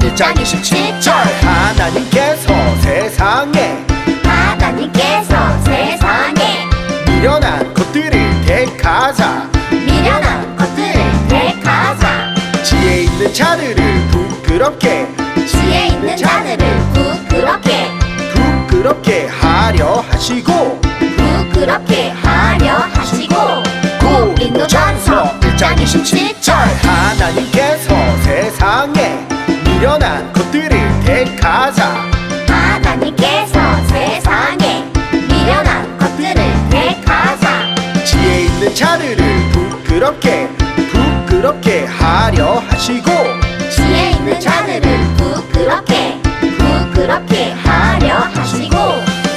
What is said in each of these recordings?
1장 27절 하나님께서 세상에 미련한 것들을 택하사 지혜 있는 자들을 부끄럽게 하려 하시고 고린도전서 1장 27절 하나님께서 세상에 미련한 것들을 택하사 지혜 있는 자들을 부끄럽게 하려 하시고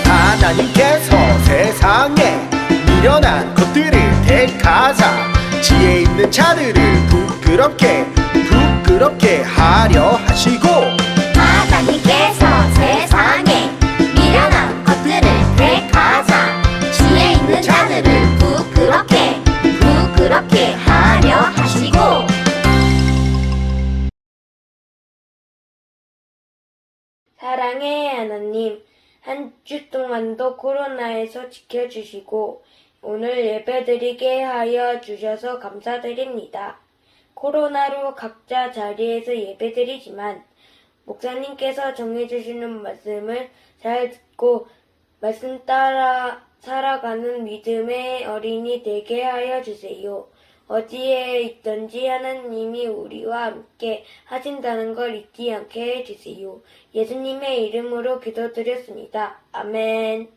하나님께서 세상에 미련한 것들을 택하사 지혜 있는 자들을 부끄럽게 하려 하시고 사랑의 하나님, 한 주 동안도 코로나에서 지켜주시고 오늘 예배드리게 하여 주셔서 감사드립니다. 코로나로 각자 자리에서 예배드리지만 목사님께서 정해주시는 말씀을 잘 듣고 말씀 따라 살아가는 믿음의 어린이 되게 하여 주세요. 어디에 있든지 하나님이 우리와 함께 하신다는 걸 잊지 않게 해주세요. 예수님의 이름으로 기도드렸습니다. 아멘.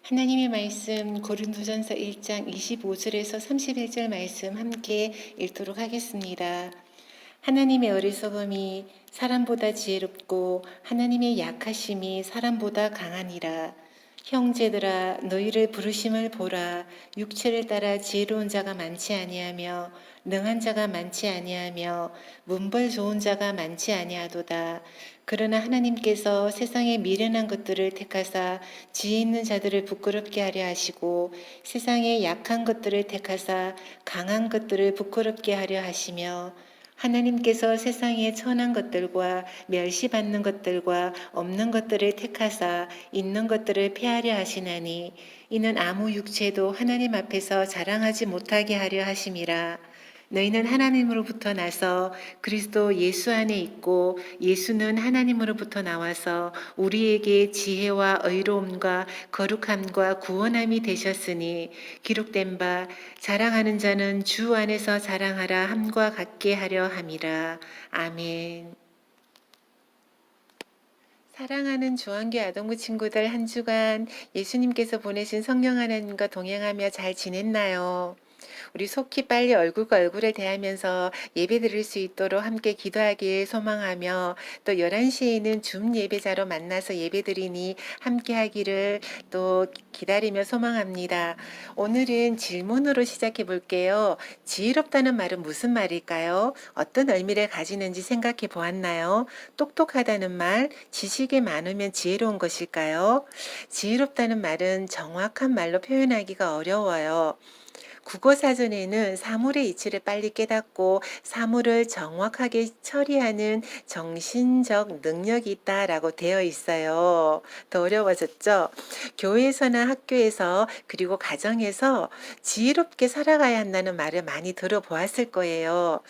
하나님의 말씀 고린도전서 1장 25절에서 31절 말씀 함께 읽도록 하겠습니다. 하나님의 어리석음이 사람보다 지혜롭고 하나님의 약하심이 사람보다 강하니라. 형제들아 너희를 부르심을 보라. 육체를 따라 지혜로운 자가 많지 아니하며 능한 자가 많지 아니하며 문벌 좋은 자가 많지 아니하도다. 그러나 하나님께서 세상의 미련한 것들을 택하사 지혜 있는 자들을 부끄럽게 하려 하시고 세상의 약한 것들을 택하사 강한 것들을 부끄럽게 하려 하시며 하나님께서 세상의 천한 것들과 멸시받는 것들과 없는 것들을 택하사 있는 것들을 폐하려 하시나니 이는 아무 육체도 하나님 앞에서 자랑하지 못하게 하려 하심이라. 너희는 하나님으로부터 나서 그리스도 예수 안에 있고 예수는 하나님으로부터 나와서 우리에게 지혜와 의로움과 거룩함과 구원함이 되셨으니 기록된 바 자랑하는 자는 주 안에서 자랑하라 함과 같게 하려 함이라. 아멘. 사랑하는 주안교 아동부 친구들, 한 주간 예수님께서 보내신 성령 하나님과 동행하며 잘 지냈나요? 우리 속히 빨리 얼굴과 얼굴을 대하면서 예배 드릴 수 있도록 함께 기도하길 소망하며 또 11시에는 줌 예배자로 만나서 예배 드리니 함께 하기를 또 기다리며 소망합니다. 오늘은 질문으로 시작해 볼게요. 지혜롭다는 말은 무슨 말일까요? 어떤 의미를 가지는지 생각해 보았나요? 똑똑하다는 말, 지식이 많으면 지혜로운 것일까요? 지혜롭다는 말은 정확한 말로 표현하기가 어려워요. 국어사전에는 사물의 이치를 빨리 깨닫고 사물을 정확하게 처리하는 정신적 능력이 있다라고 되어 있어요. 더 어려워졌죠? 교회에서나 학교에서 그리고 가정에서 지혜롭게 살아가야 한다는 말을 많이 들어보았을 거예요.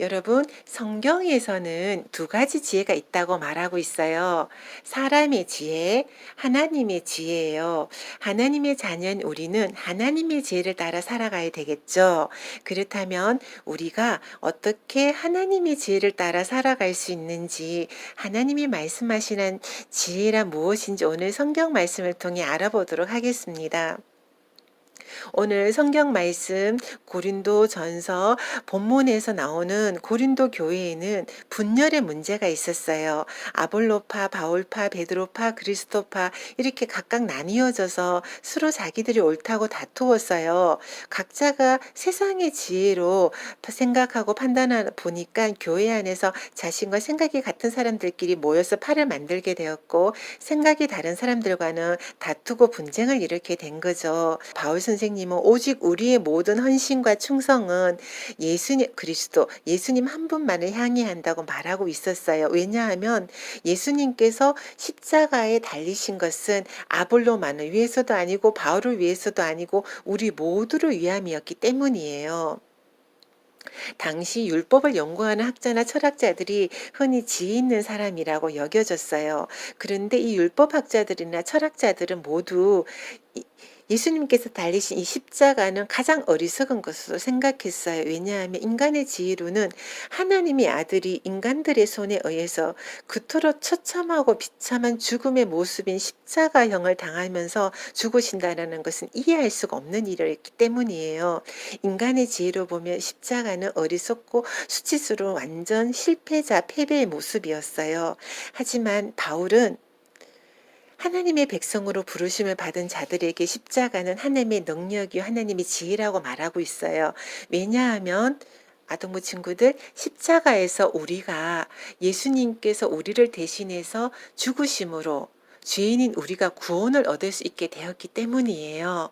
여러분, 성경에서는 두 가지 지혜가 있다고 말하고 있어요. 사람의 지혜, 하나님의 지혜예요. 하나님의 자녀인 우리는 하나님의 지혜를 따라 살아가야 되겠죠. 그렇다면 우리가 어떻게 하나님의 지혜를 따라 살아갈 수 있는지, 하나님이 말씀하시는 지혜란 무엇인지 오늘 성경 말씀을 통해 알아보도록 하겠습니다. 오늘 성경 말씀 고린도전서 본문에서 나오는 고린도 교회에는 분열의 문제가 있었어요. 아볼로파, 바울파, 베드로파, 그리스도파 이렇게 각각 나뉘어져서 서로 자기들이 옳다고 다투었어요. 각자가 세상의 지혜로 생각하고 판단하다 보니까 교회 안에서 자신과 생각이 같은 사람들끼리 모여서 팔을 만들게 되었고 생각이 다른 사람들과는 다투고 분쟁을 일으키게 된 거죠. 바울 선생님 선생님은 오직 우리의 모든 헌신과 충성은 예수님 그리스도 예수님 한 분만을 향해야 한다고 말하고 있었어요. 왜냐하면 예수님께서 십자가에 달리신 것은 아볼로만을 위해서도 아니고 바울을 위해서도 아니고 우리 모두를 위함이었기 때문이에요. 당시 율법을 연구하는 학자나 철학자들이 흔히 지혜 있는 사람이라고 여겨졌어요. 그런데 이 율법학자들이나 철학자들은 모두 예수님께서 달리신 이 십자가는 가장 어리석은 것으로 생각했어요. 왜냐하면 인간의 지혜로는 하나님의 아들이 인간들의 손에 의해서 그토록 처참하고 비참한 죽음의 모습인 십자가형을 당하면서 죽으신다는 것은 이해할 수가 없는 일이었기 때문이에요. 인간의 지혜로 보면 십자가는 어리석고 수치스러운 완전 실패자 패배의 모습이었어요. 하지만 바울은 하나님의 백성으로 부르심을 받은 자들에게 십자가는 하나님의 능력이요 하나님의 지혜라고 말하고 있어요. 왜냐하면 아동부 친구들 십자가에서 우리가 예수님께서 우리를 대신해서 죽으심으로 죄인인 우리가 구원을 얻을 수 있게 되었기 때문이에요.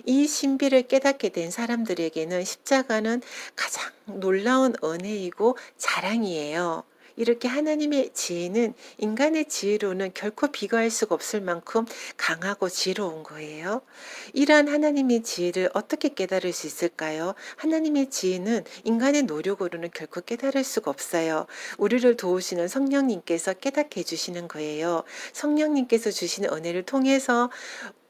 이 신비를 깨닫게 된 사람들에게는 십자가는 가장 놀라운 은혜이고 자랑이에요. 이렇게 하나님의 지혜는 인간의 지혜로는 결코 비교할 수가 없을 만큼 강하고 지혜로운 거예요. 이러한 하나님의 지혜를 어떻게 깨달을 수 있을까요? 하나님의 지혜는 인간의 노력으로는 결코 깨달을 수가 없어요. 우리를 도우시는 성령님께서 깨닫게 해주시는 거예요. 성령님께서 주시는 은혜를 통해서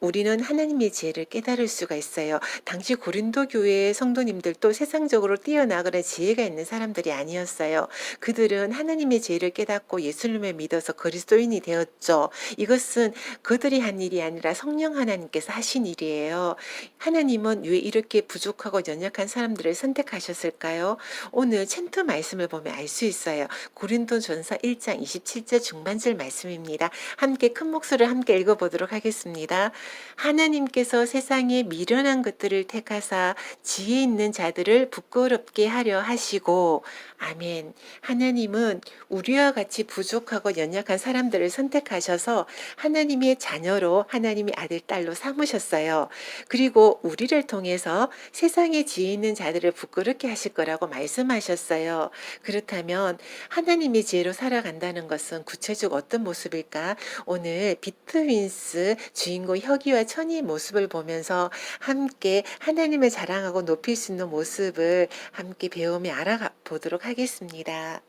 우리는 하나님의 지혜를 깨달을 수가 있어요. 당시 고린도 교회의 성도님들도 세상적으로 뛰어나거나 지혜가 있는 사람들이 아니었어요. 그들은 하나님의 지혜를 깨닫고 예수님을 믿어서 그리스도인이 되었죠. 이것은 그들이 한 일이 아니라 성령 하나님께서 하신 일이에요. 하나님은 왜 이렇게 부족하고 연약한 사람들을 선택하셨을까요? 오늘 챈트 말씀을 보면 알 수 있어요. 고린도전서 1장 27절 중반절 말씀입니다. 함께 큰 목소리를 함께 읽어보도록 하겠습니다. 하나님께서 세상에 미련한 것들을 택하사 지혜 있는 자들을 부끄럽게 하려 하시고 아멘. 하나님은 우리와 같이 부족하고 연약한 사람들을 선택하셔서 하나님의 자녀로 하나님의 아들 딸로 삼으셨어요. 그리고 우리를 통해서 세상에 지혜 있는 자들을 부끄럽게 하실 거라고 말씀하셨어요. 그렇다면 하나님의 지혜로 살아간다는 것은 구체적으로 어떤 모습일까? 오늘 비트윈스 주인공 혁이와 천이의 모습을 보면서 함께 하나님을 자랑하고 높일 수 있는 모습을 함께 배우며 알아보도록 하겠습니다.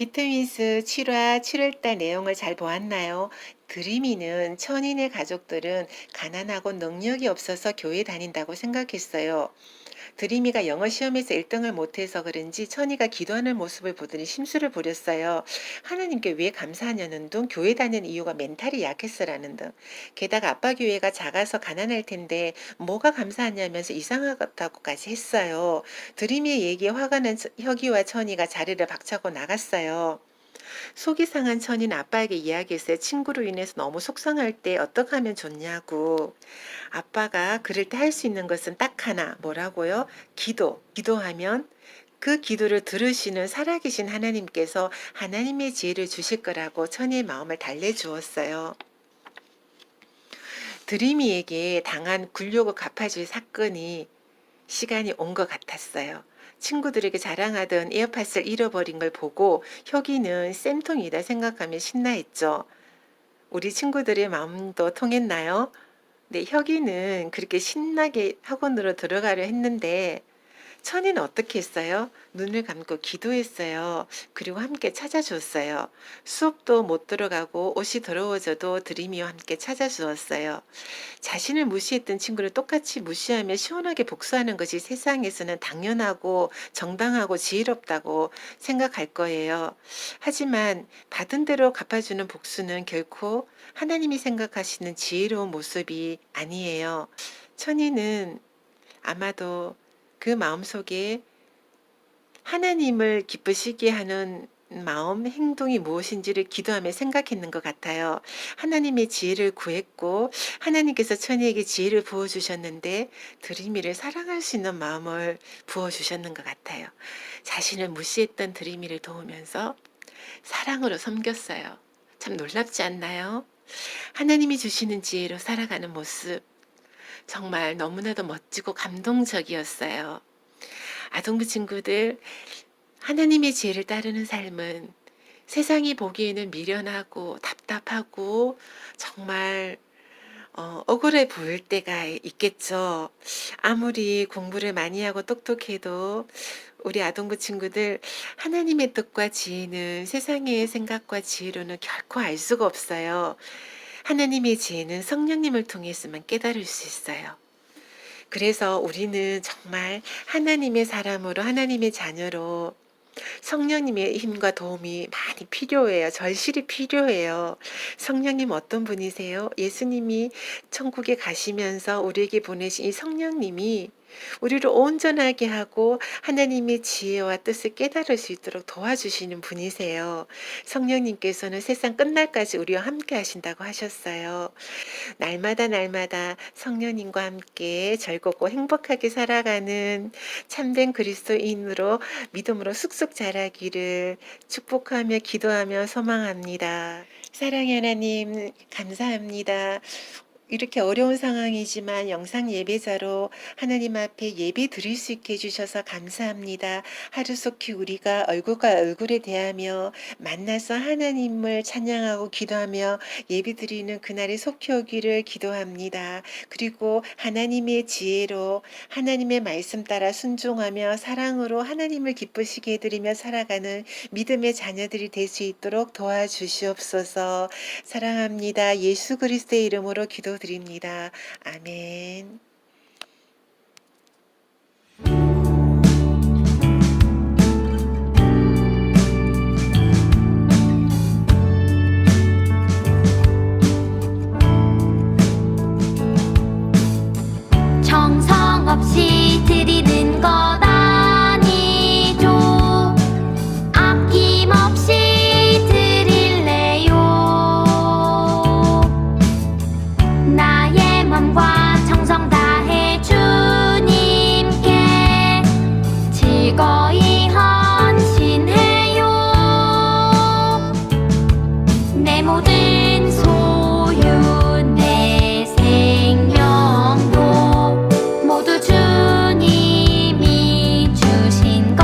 비트윈스 7화 7월달 내용을 잘 보았나요? 드림이는 천인의 가족들은 가난하고 능력이 없어서 교회 다닌다고 생각했어요. 드림이가 영어 시험에서 1등을 못해서 그런지 천이가 기도하는 모습을 보더니 심술을 부렸어요. 하나님께 왜 감사하냐는 둥, 교회 다니는 이유가 멘탈이 약해서라는 등. 게다가 아빠 교회가 작아서 가난할 텐데 뭐가 감사하냐면서 이상하다고까지 했어요. 드림이의 얘기에 화가 난 혁이와 천이가 자리를 박차고 나갔어요. 속이 상한 천이는 아빠에게 이야기했어요. 친구로 인해서 너무 속상할 때 어떻게 하면 좋냐고. 아빠가 그럴 때 할 수 있는 것은 딱 하나. 뭐라고요? 기도하면 그 기도를 들으시는 살아계신 하나님께서 하나님의 지혜를 주실 거라고 천이의 마음을 달래주었어요. 드림이에게 당한 굴욕을 갚아줄 사건이 시간이 온 것 같았어요. 친구들에게 자랑하던 에어팟을 잃어버린 걸 보고 혁이는 쌤통이다 생각하며 신나했죠. 우리 친구들의 마음도 통했나요? 네, 혁이는 그렇게 신나게 학원으로 들어가려 했는데 천이는 어떻게 했어요? 눈을 감고 기도했어요. 그리고 함께 찾아줬어요. 수업도 못 들어가고 옷이 더러워져도 드림이와 함께 찾아주었어요. 자신을 무시했던 친구를 똑같이 무시하며 시원하게 복수하는 것이 세상에서는 당연하고 정당하고 지혜롭다고 생각할 거예요. 하지만 받은 대로 갚아주는 복수는 결코 하나님이 생각하시는 지혜로운 모습이 아니에요. 천이는 아마도 그 마음속에 하나님을 기쁘시게 하는 마음, 행동이 무엇인지를 기도하며 생각했는 것 같아요. 하나님의 지혜를 구했고 하나님께서 천희에게 지혜를 부어주셨는데 드림이를 사랑할 수 있는 마음을 부어주셨는 것 같아요. 자신을 무시했던 드림이를 도우면서 사랑으로 섬겼어요. 참 놀랍지 않나요? 하나님이 주시는 지혜로 살아가는 모습 정말 너무나도 멋지고 감동적이었어요. 아동부 친구들, 하나님의 지혜를 따르는 삶은 세상이 보기에는 미련하고 답답하고 정말 억울해 보일 때가 있겠죠. 아무리 공부를 많이 하고 똑똑해도 우리 아동부 친구들, 하나님의 뜻과 지혜는 세상의 생각과 지혜로는 결코 알 수가 없어요. 하나님의 지혜는 성령님을 통해서만 깨달을 수 있어요. 그래서 우리는 정말 하나님의 사람으로, 하나님의 자녀로 성령님의 힘과 도움이 많이 필요해요. 절실히 필요해요. 성령님 어떤 분이세요? 예수님이 천국에 가시면서 우리에게 보내신 이 성령님이 우리를 온전하게 하고 하나님의 지혜와 뜻을 깨달을 수 있도록 도와주시는 분이세요. 성령님께서는 세상 끝날까지 우리와 함께 하신다고 하셨어요. 날마다 성령님과 함께 즐겁고 행복하게 살아가는 참된 그리스도인으로 믿음으로 쑥쑥 자라기를 축복하며 기도하며 소망합니다. 사랑의 하나님, 감사합니다. 이렇게 어려운 상황이지만 영상 예배자로 하나님 앞에 예배 드릴 수 있게 해주셔서 감사합니다. 하루속히 우리가 얼굴과 얼굴에 대하며 만나서 하나님을 찬양하고 기도하며 예배 드리는 그날이 속히 오기를 기도합니다. 그리고 하나님의 지혜로 하나님의 말씀 따라 순종하며 사랑으로 하나님을 기쁘시게 해드리며 살아가는 믿음의 자녀들이 될 수 있도록 도와주시옵소서. 사랑합니다. 예수 그리스도의 이름으로 기도드립니다. 아멘. 정성 없이 드리는 것 아니죠. 아낌없이 드릴래요. 나의 맘과 정성 다해 주님께 즐거이 헌신해요. 내 모든 소유 내 생명도 모두 주님이 주신 것.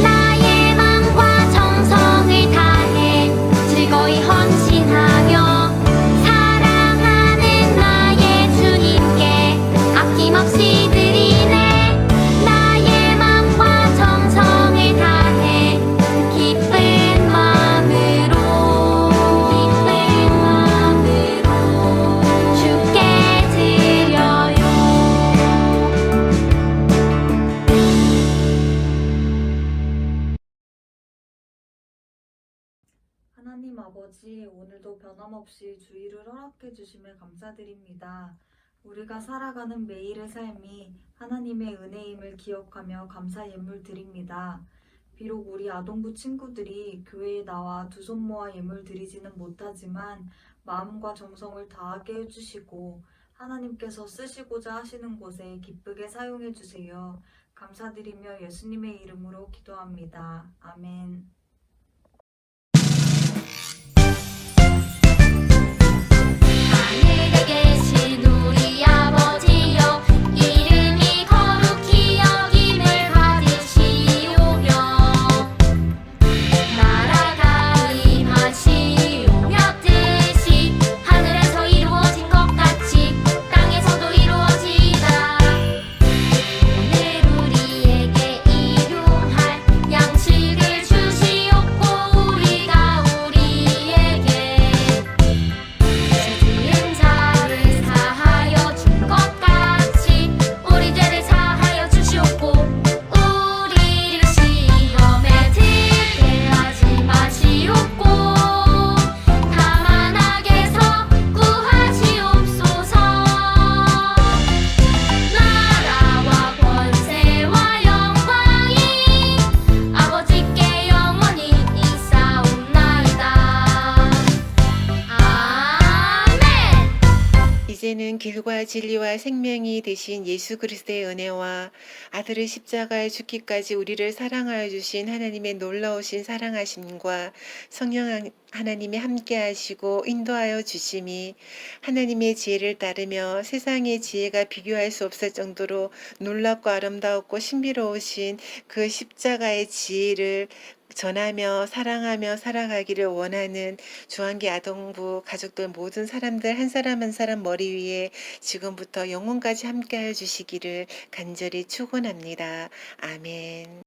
나의 맘과 정성을 다해 즐거이 헌신하며 사랑하는 나의 주님께 아낌없이 드리네. 나의 맘과 정성을 다해 기쁜 마음으로 주께 드려요. 하나님 아버지, 오늘도 변함없이 주의를 허락해 주심에 감사드립니다. 우리가 살아가는 매일의 삶이 하나님의 은혜임을 기억하며 감사 예물 드립니다. 비록 우리 아동부 친구들이 교회에 나와 두 손 모아 예물 드리지는 못하지만 마음과 정성을 다하게 해주시고 하나님께서 쓰시고자 하시는 곳에 기쁘게 사용해 주세요. 감사드리며 예수님의 이름으로 기도합니다. 아멘. 하늘에 계신 우리 아버지여, 이름이 거룩히 여김을 받으시오며 나라가 임하시오며 뜻이 하늘에서 이루어진 것 같이 땅에서도 이루어지이다. 오늘 우리에게 일용할 양식을 주시옵소서. 이제는 길과 진리와 생명이 되신 예수 그리스도의 은혜와 아들의 십자가에 죽기까지 우리를 사랑하여 주신 하나님의 놀라우신 사랑하심과 성령 하나님이 함께하시고 인도하여 주심이 하나님의 지혜를 따르며 세상의 지혜가 비교할 수 없을 정도로 놀랍고 아름다웠고 신비로우신 그 십자가의 지혜를 전하며 사랑하며 살아가기를 원하는 주한기 아동부 가족들 모든 사람들 한 사람 한 사람 머리 위에 지금부터 영원까지 함께하여 주시기를 간절히 축원합니다. 아멘.